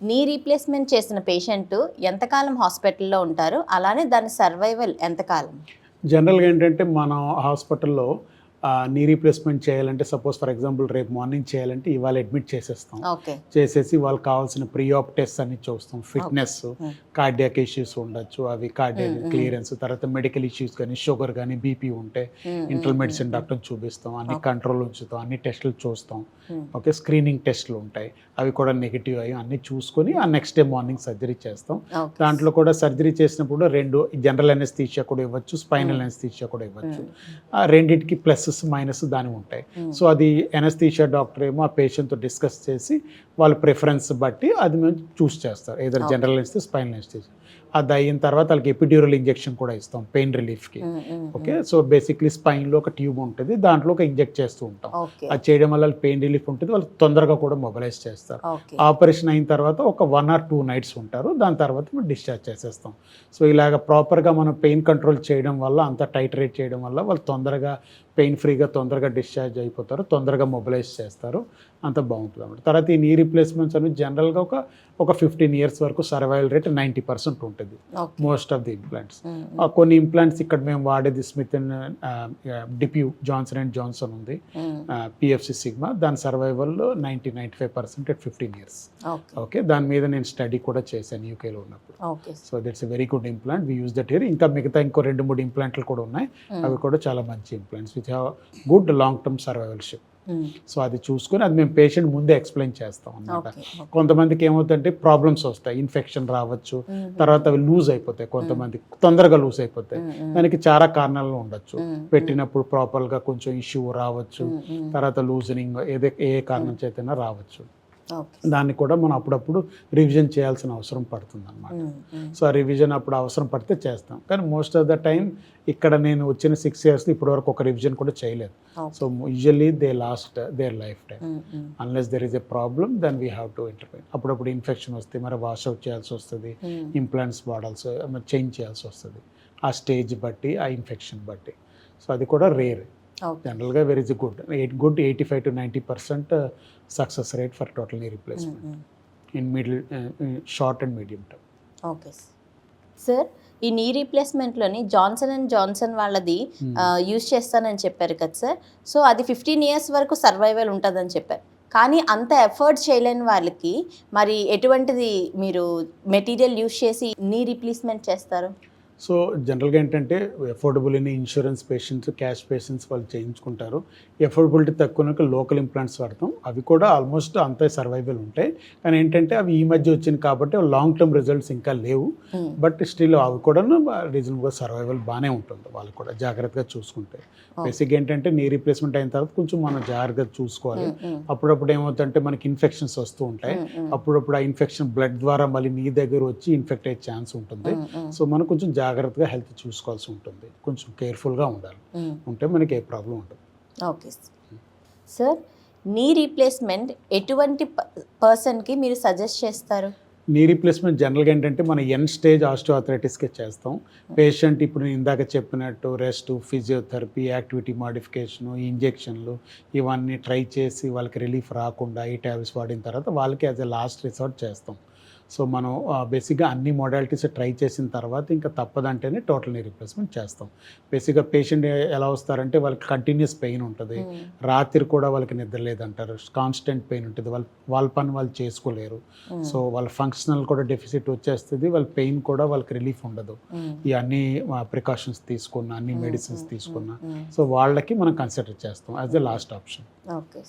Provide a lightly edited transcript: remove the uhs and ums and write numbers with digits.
Knee replacement చేసిన patient ఎంతకాలం హాస్పిటల్లో ఉంటారు, అలానే దాని సర్వైవల్ ఎంతకాలం? జనరల్గా ఏంటంటే మనం హాస్పిటల్లో నీ రీప్లేస్మెంట్ చేయాలంటే సపోజ్ ఫర్ ఎగ్జాంపుల్ రేపు మార్నింగ్ చేయాలంటే ఇవాళ అడ్మిట్ చేసేస్తాం. చేసేసి వాళ్ళకి కావాల్సిన ప్రీ ఆప్ టెస్ట్ అన్ని చూస్తాం. ఫిట్నెస్, కార్డియాక్ ఇష్యూస్ ఉండొచ్చు, అవి కార్డియాక్ క్లియరెన్స్, తర్వాత మెడికల్ ఇష్యూస్ కానీ షుగర్ కానీ బీపీ ఉంటే ఇంటర్నల్ మెడిసిన్ డాక్టర్ చూపిస్తాం, అన్ని కంట్రోల్ ఉంచుతాం, అన్ని టెస్టులు చూస్తాం. ఓకే, స్క్రీనింగ్ టెస్టులు ఉంటాయి, అవి కూడా నెగిటివ్ అయ్యి అన్ని చూసుకొని ఆ నెక్స్ట్ డే మార్నింగ్ సర్జరీ చేస్తాం. దాంట్లో కూడా సర్జరీ చేసినప్పుడు 2 జనరల్ అనెస్థీషియా కూడా ఇవ్వచ్చు, స్పైనల్ అనెస్థీషియా కూడా ఇవ్వచ్చు. రెండింటికి ప్లస్ మైనస్ దాని ఉంటాయి. సో అది అనెస్థీషియా డాక్టర్ ఏమో ఆ పేషెంట్తో డిస్కస్ చేసి వాళ్ళ ప్రిఫరెన్స్ బట్టి అది మేము చూస్ చేస్తారు, ఏదైనా జనరల్ అనెస్థీషియా, స్పైనల్ అనెస్థీషియా. అది అయిన తర్వాత వాళ్ళకి ఎపిడ్యూరల్ ఇంజెక్షన్ కూడా ఇస్తాం పెయిన్ రిలీఫ్కి. ఓకే, సో బేసిక్లీ స్పైన్లో ఒక ట్యూబ్ ఉంటుంది, దాంట్లో ఒక ఇంజెక్ట్ చేస్తూ ఉంటాం. అది చేయడం వల్ల పెయిన్ రిలీఫ్ ఉంటుంది, వాళ్ళు తొందరగా కూడా మొబిలైజ్ చేస్తారు. ఆపరేషన్ అయిన తర్వాత ఒక 1 or 2 nights ఉంటారు, దాని తర్వాత మనం డిశ్చార్జ్ చేసేస్తాం. సో ఇలాగ ప్రాపర్గా మనం పెయిన్ కంట్రోల్ చేయడం వల్ల, అంత టైట్రేట్ చేయడం వల్ల వాళ్ళు తొందరగా పెయిన్ ఫ్రీగా తొందరగా డిశ్చార్జ్ అయిపోతారు, తొందరగా మొబిలైజ్ చేస్తారు, అంత బాగుంటుంది అన్నమాట. తర్వాత ఈ నీ రీప్లేస్మెంట్స్ అనేవి జనరల్గా ఒక 15 years వరకు సర్వైవల్ రేట్ 90% ఉంటుంది మోస్ట్ ఆఫ్ ది ఇంప్లాంట్స్. కొన్ని ఇంప్లాంట్స్ ఇక్కడ మేము వాడేది Smith and DePuy, Johnson and Johnson ఉంది, పిఎఫ్సి సిగ్మా, దాని సర్వైవల్ 90-95% at 15 years. ఓకే, దాని మీద నేను స్టడీ కూడా చేశాను యూకేలో ఉన్నప్పుడు. So that's a very good implant, we use that here. ఇంకా మిగతా ఇంకో 2-3 ఇంప్లాంట్లు కూడా ఉన్నాయి, అవి కూడా చాలా మంచి implants with have good long term survivalship. So అది చూసుకొని అది మేము పేషెంట్ ముందే ఎక్స్ప్లెయిన్ చేస్తాం అన్నమాట. కొంతమందికి ఏమవుతుందంటే ప్రాబ్లమ్స్ వస్తాయి, ఇన్ఫెక్షన్ రావచ్చు, తర్వాత అవి లూజ్ అయిపోతాయి, కొంతమంది తొందరగా లూజ్ అయిపోతాయి. దానికి చాలా కారణాలు ఉండొచ్చు, పెట్టినప్పుడు ప్రాపర్గా కొంచెం ఇష్యూ రావచ్చు, తర్వాత లూజనింగ్ ఏ కారణం చేతైనా రావచ్చు. దాన్ని కూడా మనం అప్పుడప్పుడు రివిజన్ చేయాల్సిన అవసరం పడుతుంది అన్నమాట. సో ఆ రివిజన్ అప్పుడు అవసరం పడితే చేస్తాం, కానీ మోస్ట్ ఆఫ్ ద టైం ఇక్కడ నేను వచ్చిన 6 years ఇప్పటివరకు ఒక రివిజన్ కూడా చేయలేదు. So usually they last their life time unless there is a problem, then we have to intervene. అప్పుడప్పుడు ఇన్ఫెక్షన్ వస్తే మరి వాష్ అవుట్ చేయాల్సి వస్తుంది, ఇంప్లాంట్స్ వాడాల్సి, చేంజ్ చేయాల్సి వస్తుంది, ఆ స్టేజ్ బట్టి, ఆ ఇన్ఫెక్షన్ బట్టి. సో అది కూడా రేర్. జనరల్గా very good 85-90% success rate for total knee replacement in short and medium term. Okay sir, ఈ నీ రీప్లేస్మెంట్లోని జాన్సన్ అండ్ జాన్సన్ వాళ్ళది యూజ్ చేస్తానని చెప్పారు కదా సార్. సో అది 15 years వరకు సర్వైవల్ ఉంటుందని చెప్పారు, కానీ అంత ఎఫర్ట్ చేయలేని వాళ్ళకి మరి ఎటువంటిది మీరు మెటీరియల్ యూజ్ చేసి నీ రీప్లేస్మెంట్ చేస్తారు? సో జనరల్గా ఏంటంటే affordable in insurance patients, cash patients వాళ్ళు చేయించుకుంటారు. అఫోర్డబిలిటీ తక్కువ లోకల్ ఇంప్లాంట్స్ వాడతాం, అవి కూడా ఆల్మోస్ట్ అంతే సర్వైవల్ ఉంటాయి. కానీ ఏంటంటే అవి ఈ మధ్య వచ్చింది కాబట్టి లాంగ్ టర్మ్ రిజల్ట్స్ ఇంకా లేవు, బట్ స్టిల్ అవి కూడా రీజనబుల్గా సర్వైవల్ బాగానే ఉంటుంది, వాళ్ళు కూడా జాగ్రత్తగా చూసుకుంటే. బేసిక్గా ఏంటంటే నీ రీప్లేస్మెంట్ అయిన తర్వాత కొంచెం మనం జాగ్రత్తగా చూసుకోవాలి. అప్పుడప్పుడు ఏమవుతుందంటే మనకి ఇన్ఫెక్షన్స్ వస్తూ ఉంటాయి, అప్పుడప్పుడు ఆ ఇన్ఫెక్షన్ బ్లడ్ ద్వారా మళ్ళీ నీ దగ్గర వచ్చి ఇన్ఫెక్ట్ అయ్యే ఛాన్స్ ఉంటుంది. సో మనం కొంచెం జాగ్రత్తగా హెల్త్ చూసుకోవాల్సి ఉంటుంది, కొంచెం కేర్ఫుల్గా ఉండాలి, ఉంటే మనకి ఏ ప్రాబ్లం ఉంటుంది. ఓకే సార్, నీ రీప్లేస్మెంట్ ఎటువంటి పర్సన్కి మీరు సజెస్ట్ చేస్తారు? నీ రీప్లేస్మెంట్ జనరల్గా ఏంటంటే మన ఎండ్ స్టేజ్ ఆస్టియోఆర్థరైటిస్కే చేస్తాం. పేషెంట్ ఇప్పుడు నేను ఇందాక చెప్పినట్టు రెస్ట్, ఫిజియోథెరపీ, యాక్టివిటీ మాడిఫికేషను, ఇంజెక్షన్లు ఇవన్నీ ట్రై చేసి వాళ్ళకి రిలీఫ్ రాకుండా ఈ టాబ్లెట్స్ వాడిన తర్వాత వాళ్ళకి యాజ్ ఎ లాస్ట్ రిసార్ట్ చేస్తాం. సో మనం బేసిక్గా అన్ని మోడాలిటీస్ ట్రై చేసిన తర్వాత ఇంకా తప్పదంటేనే టోటల్ నీ రీప్లేస్మెంట్ చేస్తాం. బేసిక్గా పేషెంట్ ఎలా వస్తారంటే వాళ్ళకి కంటిన్యూస్ పెయిన్ ఉంటుంది, రాత్రి కూడా వాళ్ళకి నిద్ర లేదంటారు, కాన్స్టెంట్ పెయిన్ ఉంటుంది, వాళ్ళ పని వాళ్ళు చేసుకోలేరు. సో వాళ్ళ ఫంక్షనల్ కూడా డెఫిసిట్ వచ్చేస్తుంది, వాళ్ళ పెయిన్ కూడా వాళ్ళకి రిలీఫ్ ఉండదు, ఈ అన్ని ప్రికాషన్స్ తీసుకున్న, అన్ని మెడిసిన్స్ తీసుకున్న. సో వాళ్ళకి మనం కన్సిడర్ చేస్తాం as a last option. Okay.